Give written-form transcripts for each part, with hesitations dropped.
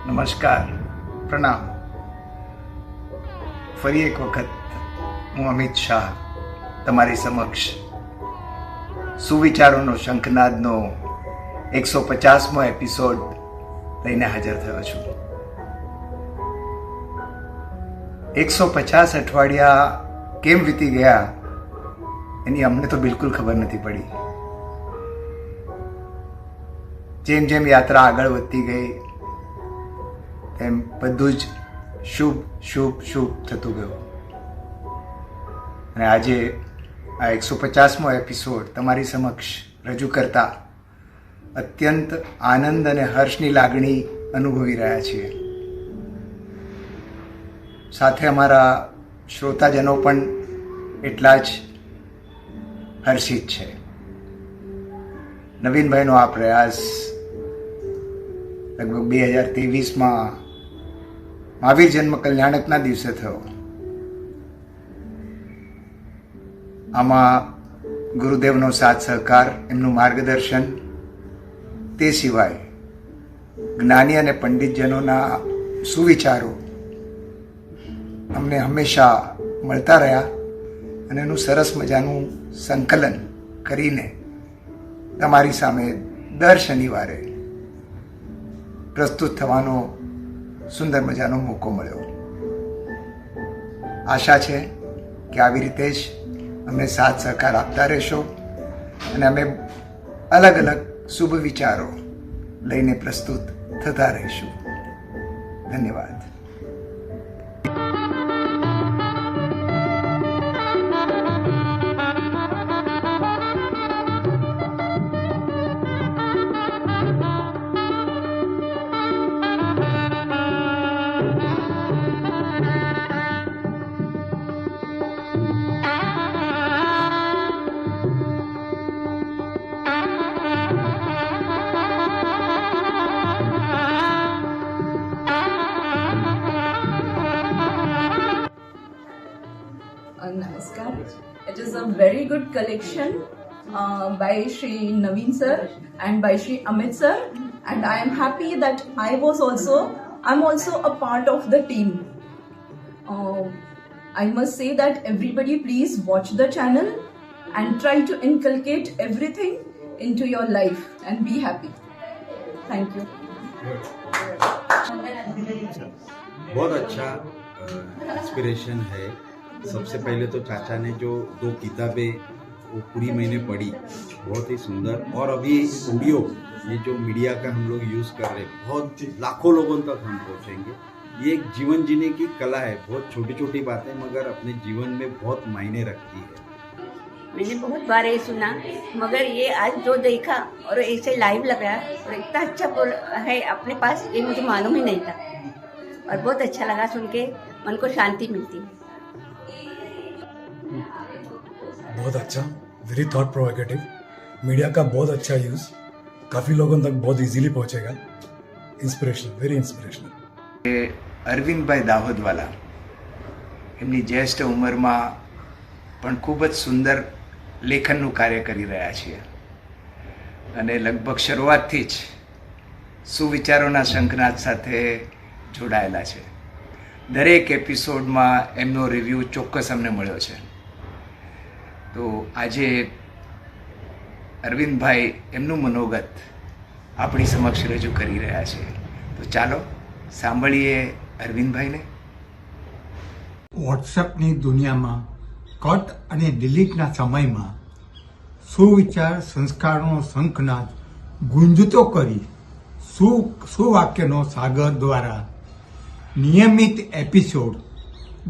નમસ્કાર, પ્રણામ. ફરી એક વખત હું અમિત શાહ તમારી સમક્ષ સુવિચારોનો શંખનાદનો 150મો એપિસોડ લઈને હાજર થયો છું. 150 અઠવાડિયા કેમ વીતી ગયા એની અમને તો બિલકુલ ખબર નથી પડી. જેમ જેમ યાત્રા આગળ વધતી ગઈ તેમ બધું જ શુભ શુભ શુભ થતું ગયું. અને આજે આ 150મો એપિસોડ તમારી સમક્ષ રજૂ કરતા અત્યંત આનંદ અને હર્ષની લાગણી અનુભવી રહ્યા છીએ. સાથે અમારા શ્રોતાજનો પણ એટલા જ હર્ષિત છે. નવીનભાઈનો આ પ્રયાસ લગભગ 2023માં મહાવીર જન્મ કલ્યાણકના દિવસે થયો. આમાં ગુરુદેવનો સાથ સહકાર, એમનું માર્ગદર્શન, તે સિવાય જ્ઞાની અને પંડિતજનોના સુવિચારો અમને હંમેશા મળતા રહ્યા અને એનું સરસ મજાનું સંકલન કરીને તમારી સામે દર શનિવારે પ્રસ્તુત થવાનો સુંદર મજાનો મોકો મળ્યો. આશા છે કે આવી રીતે જ અમને સાથ સહકાર આપતા રહેશો અને અમે અલગ અલગ શુભ વિચારો લઈને પ્રસ્તુત થતા રહીશું. ધન્યવાદ. Namaskar. It is a very good collection by Shri Naveen sir and by Shri Amit sir, and I am happy that I'm also a part of the team. I must say that everybody please watch the channel and try to inculcate everything into your life and be happy. Thank you. बहुत अच्छा inspiration है. सबसे पहले तो चाचा ने जो 2 किताबें वो पूरी मैंने पढ़ी, बहुत ही सुंदर. और अभी ऑडियो ये जो मीडिया का हम लोग यूज़ कर रहे हैं, बहुत लाखों लोगों तक हम पहुँचेंगे. ये एक जीवन जीने की कला है. बहुत छोटी छोटी बातें मगर अपने जीवन में बहुत मायने रखती है. मैंने बहुत बार ये सुना, मगर ये आज जो देखा और ऐसे लाइव लगा और इतना अच्छा है अपने पास, ये मुझे मालूम ही नहीं था. और बहुत अच्छा लगा सुन के, मन को शांति मिलती है. बहुत अच्छा, वेरी थॉट प्रोवोकेटिव. मीडिया का बहुत अच्छा यूज़, काफ़ी लोगों तक बहुत इजीली पहुंचेगा. Inspirational, very inspirational. Arvindbhai Dahodwala એમની જ્યેષ્ઠ ઉંમરમાં પણ ખૂબ જ સુંદર લેખનનું કાર્ય કરી રહ્યા છીએ અને લગભગ શરૂઆતથી જ સુવિચારોના શંખનાદ સાથે જોડાયેલા છે. દરેક એપિસોડમાં એમનો રિવ્યૂ ચોક્કસ અમને મળ્યો છે. તો આજે અરવિંદભાઈ એમનું મનોગત આપણી સમક્ષ રજૂ કરી રહ્યા છે. તો ચાલો સાંભળીએ અરવિંદભાઈને. વોટ્સએપની દુનિયામાં કટ અને ડિલીટના સમયમાં સુવિચાર સંસ્કારનો શંખનાદ ગુંજતો કરી સુવાક્યનો સાગર દ્વારા નિયમિત એપિસોડ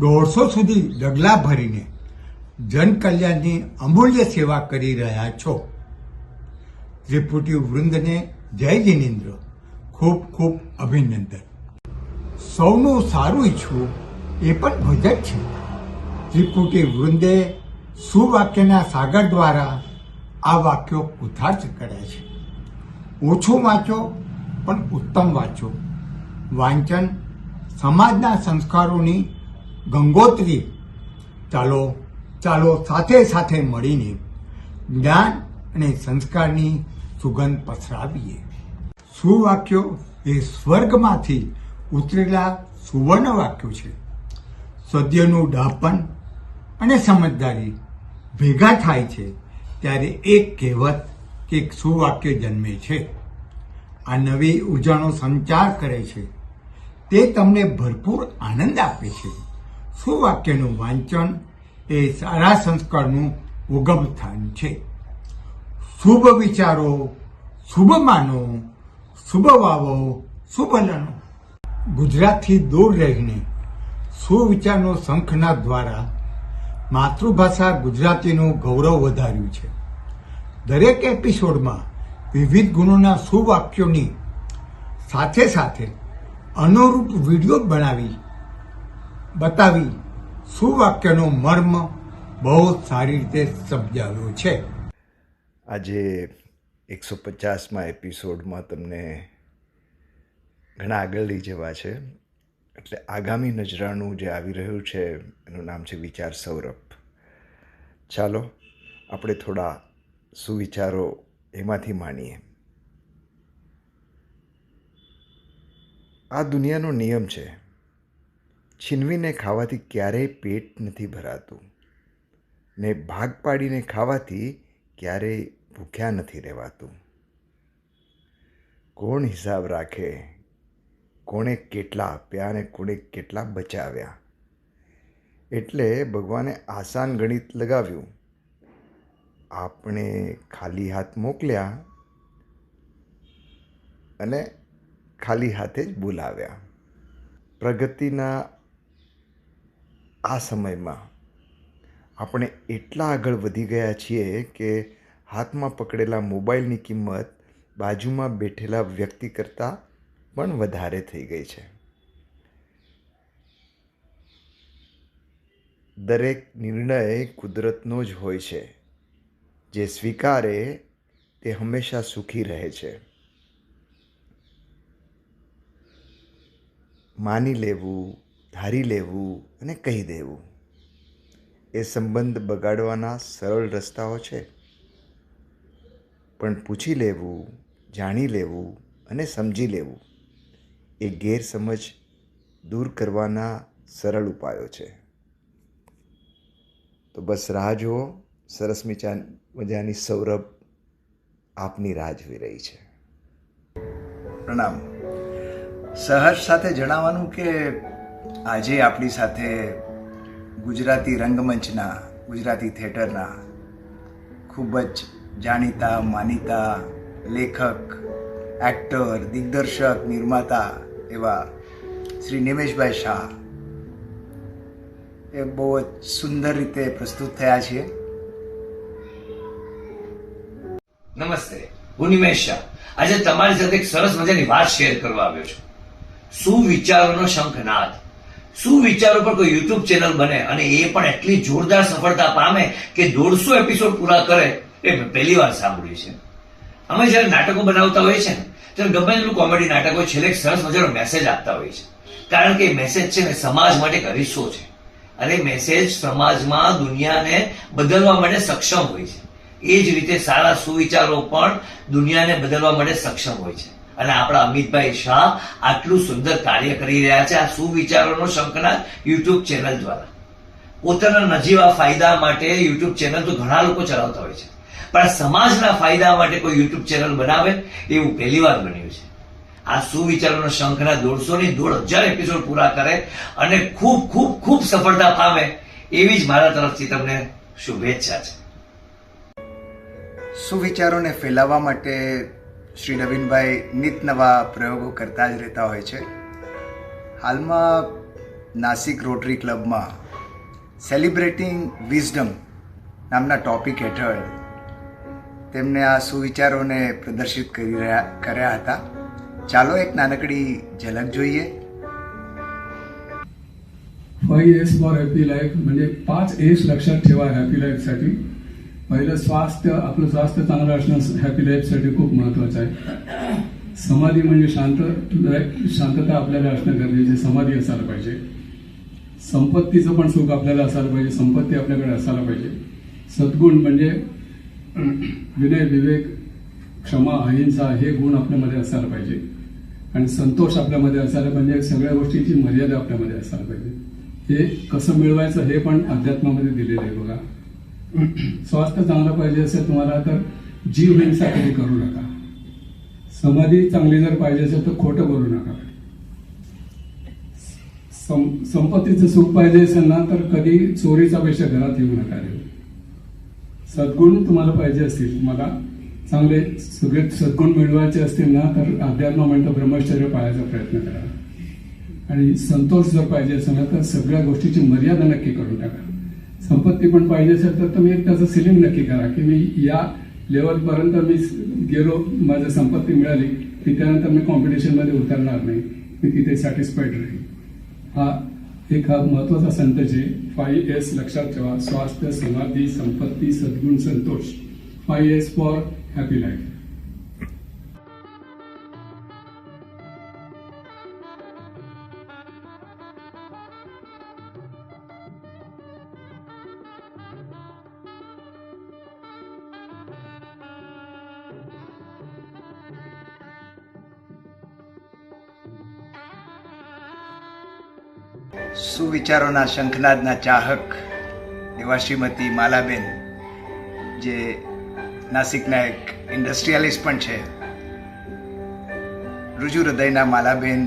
150 સુધી ડગલા ભરીને જનકલ્યાણની અમૂલ્ય સેવા કરી રહ્યા છો. ત્રિપુટી વૃંદને જય જિનેન્દ્ર, ખૂબ ખૂબ અભિનંદન. સૌનું સારું ઈચ્છવું એ પણ ભજન છે. ત્રિપુટી વૃંદે સુવાક્યના સાગર દ્વારા આ વાક્યો કૃતાર્થ કર્યા છે. ઓછું વાંચો પણ ઉત્તમ વાંચો. વાંચન સમાજના સંસ્કારોની ગંગોત્રી. ચાલો સાથે સાથે મળીને જ્ઞાન અને સંસ્કારની સુગંધ પસરાવીએ. સુવાક્યો એ સ્વર્ગમાંથી ઉતરેલા સુવર્ણ વાક્યો છે. સદ્યનું ડાપણ અને સમજદારી ભેગા થાય છે ત્યારે એક કહેવત કે એક સુવાક્ય જન્મે છે. આ નવી ઉર્જાનો સંચાર કરે છે. તે તમને ભરપૂર આનંદ આપે છે. સુવાક્યનું વાંચન એ સારા સંસ્કારનું ઉગમ સ્થાન છે. શુભ વિચારો, શુભ માનો, શુભ વાવો, શુભ લણો. ગુજરાતથી દૂર રહીને સુવિચારનો શંખનાદ દ્વારા માતૃભાષા ગુજરાતીનું ગૌરવ વધાર્યું છે. દરેક એપિસોડમાં વિવિધ ગુણોના સુવાક્યોની સાથે સાથે અનુરૂપ વિડીયો બતાવી સુવાક્યનો મર્મ બહુ સારી રીતે સમજાવ્યો છે. આજે 150માં એપિસોડમાં તમને ઘણા આગળ લઈ જવા છે. એટલે આગામી નજરાનું જે આવી રહ્યું છે એનું નામ છે વિચાર સૌરભ. ચાલો આપણે થોડા સુવિચારો એમાંથી માણીએ. આ દુનિયાનો નિયમ છે, છીનવીને ખાવાથી ક્યારેય પેટ નથી ભરાતું ને ભાગ પાડીને ખાવાથી ક્યારેય ભૂખ્યા નથી રહેવાતું. કોણ હિસાબ રાખે કોણે કેટલા આપ્યા અને કોણે કેટલા બચાવ્યા? એટલે ભગવાને આસાન ગણિત લગાવ્યું. આપણે ખાલી હાથ મોકલ્યા અને ખાલી હાથે જ બોલાવ્યા. પ્રગતિના આ સમયમાં આપણે એટલા આગળ વધી ગયા છીએ કે હાથમાં પકડેલા મોબાઈલની કિંમત બાજુમાં બેઠેલા વ્યક્તિ કરતાં પણ વધારે થઈ ગઈ છે. દરેક નિર્ણય કુદરતનો જ હોય છે. જે સ્વીકારે તે હંમેશા સુખી રહે છે. માની લેવું, ધારી લેવું અને કહી દેવું એ સંબંધ બગાડવાના સરળ રસ્તાઓ છે. પણ પૂછી લેવું, જાણી લેવું અને સમજી લેવું એ ગેરસમજ દૂર કરવાના સરળ ઉપાયો છે. તો બસ રાહ જુઓ. સરસ મજાની સૌરભ આપની રાહ જોઈ રહી છે. પ્રણામ. સહર્ષ સાથે જણાવવાનું કે આજે આપણી સાથે ગુજરાતી રંગમંચના, ગુજરાતી થિયેટરના ખૂબ જ જાણીતા માનીતા લેખક, એક્ટર, દિગ્દર્શક, નિર્માતા એવા શ્રી નિમેશભાઈ શાહ એ બહુ જ સુંદર રીતે પ્રસ્તુત થયા છે. નમસ્તે, હું નિમેશ શાહ. આજે તમારી સાથે એક સરસ મજાની વાત શેર કરવા આવ્યો છું. સુવિચારોનો શંખનાદ. સુવિચારો પર કોઈ યુટ્યુબ ચેનલ બને અને એ પણ એટલી જોરદાર સફળતા પામે કે 150 એપિસોડ પૂરા કરે એ મેં પહેલી વાર સાંભળ્યું છે. અમે જયારે નાટકો બનાવતા હોઈએ છીએ ને ત્યારે ગમે તેટલું કોમેડી નાટક હોય છેલ્લે એક સરસ મજાનો મેસેજ આપતા હોઈએ છે. કારણ કે એ મેસેજ છે ને સમાજ માટે એક અરીસો છે અને મેસેજ સમાજમાં દુનિયાને બદલવા માટે સક્ષમ હોય છે. એ જ રીતે સારા સુવિચારો પણ દુનિયાને બદલવા માટે સક્ષમ હોય છે. અને આપણા અમિતભાઈ શાહ આટલું સુંદર કાર્ય કરી રહ્યા છે આ સુવિચારોનો શંખનાદ યુટ્યુબ ચેનલ દ્વારા. પોતાના નજીવા ફાયદા માટે યુટ્યુબ ચેનલ તો ઘણા લોકો ચલાવતા હોય છે, પણ સમાજના ફાયદા માટે કોઈ યુટ્યુબ ચેનલ બનાવે એવું પહેલી વાર બન્યું છે. આ સુવિચારોનો શંખનાદ 150 એપિસોડ પૂરા કરે અને ખૂબ ખૂબ ખૂબ સફળતા પામે એવી જ મારા તરફથી તમને શુભેચ્છા છે. સુવિચારોને ફેલાવવા માટે શ્રી નવીનભાઈ નિત નવા પ્રયોગો કરતા જ રહેતા હોય છે. હાલમાં નાસિક રોટરી ક્લબમાં સેલિબ્રેટિંગ વિઝડમ નામના ટોપિક હેઠળ તેમને આ સુવિચારોને પ્રદર્શિત કર્યા હતા. ચાલો એક નાનકડી ઝલક જોઈએ. 5 A's फॉर हॅपी लाईफ म्हणजे 5 A's लक्षात ठेवा हॅपी लाईफसाठी. पहिलं स्वास्थ्य, आपलं स्वास्थ्य चांगलं असणं हॅपी लाईफसाठी खूप महत्वाचं आहे. समाधी म्हणजे शांतता आपल्याला असणं गरजेचं, समाधी असायला पाहिजे. संपत्तीचं पण सुख आपल्याला असायला पाहिजे, संपत्ती आपल्याकडे असायला पाहिजे. सद्गुण म्हणजे विनय, विवेक, क्षमा, अहिंसा हे गुण आपल्यामध्ये असायला पाहिजे. आणि संतोष आपल्यामध्ये असायला म्हणजे सगळ्या गोष्टीची मर्यादा आपल्यामध्ये असायला पाहिजे. हे कसं मिळवायचं हे पण अध्यात्मामध्ये दिलेलं आहे बघा. स्वास्थ्य चांगलं पाहिजे असेल तुम्हाला तर जीव हिंसा कधी करू नका. समाधी चांगली जर पाहिजे असेल तर खोटं बोलू नका. संपत्तीचं सुख पाहिजे असेल ना तर कधी चोरीचा पैसा घरात येऊ नका. सद्गुण तुम्हाला पाहिजे असतील, तुम्हाला चांगले सगळे सद्गुण मिळवायचे असतील ना तर अध्यात्म म्हणतं ब्रह्मचर्य पाळायचा प्रयत्न करा. आणि संतोष जर पाहिजे असेल ना तर सगळ्या गोष्टीची मर्यादा नक्की करून टाका. संपत्ती पण पाहिजे असेल तर तुम्ही त्याचं सिलिंग नक्की करा की मी या लेवलपर्यंत मी गेलो, माझं संपत्ती मिळाली की त्यानंतर मी कॉम्पिटिशनमध्ये उतरणार नाही, मी तिथे सॅटिस्फाईड राहील. हा महत्वाचा संदेश आहे. 5S लक्षात ठेवा. स्वास्थ्य, समाधी, संपत्ती, सद्गुण, संतोष. 5S for happy life. સુવિચારોના શંખનાદના ચાહક એવા શ્રીમતી માલાબેન, જે નાસિકના એક ઇન્ડસ્ટ્રીયાલિસ્ટ પણ છે. રુજુ હૃદયના માલાબેન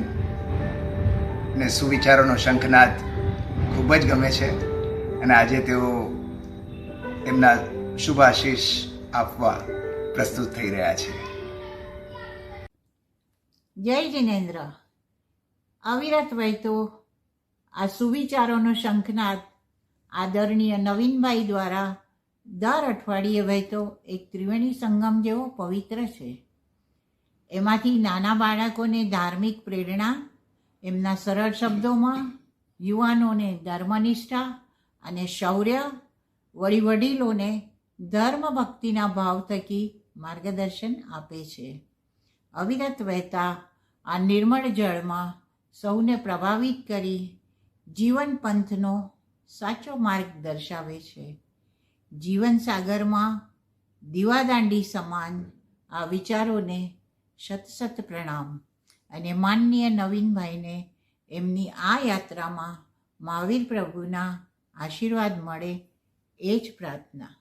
ને સુવિચારોનો શંખનાદ ખૂબ જ ગમે છે અને આજે તેઓ એમના શુભ આશીષ આપવા પ્રસ્તુત થઈ રહ્યા છે. જય જિનેન્દ્ર. અવિરત વહેતો આ સુવિચારોનો શંખનાદ આદરણીય નવીનભાઈ દ્વારા દર અઠવાડિયે વહેતો એક ત્રિવેણી સંગમ જેવો પવિત્ર છે. એમાંથી નાના બાળકોને ધાર્મિક પ્રેરણા એમના સરળ શબ્દોમાં, યુવાનોને ધર્મનિષ્ઠા અને શૌર્ય, વળી વડીલોને ધર્મ ભક્તિના ભાવ થકી માર્ગદર્શન આપે છે. અવિરત વહેતા આ નિર્મળ જળમાં સૌને પ્રભાવિત કરી જીવન પંથનો સાચો માર્ગ દર્શાવે છે. જીવન સાગરમાં દીવાદાંડી સમાન આ વિચારોને શત પ્રણામ અને માનનીય નવીનભાઈને એમની આ યાત્રામાં મહાવીર પ્રભુના આશીર્વાદ મળે એ જ પ્રાર્થના.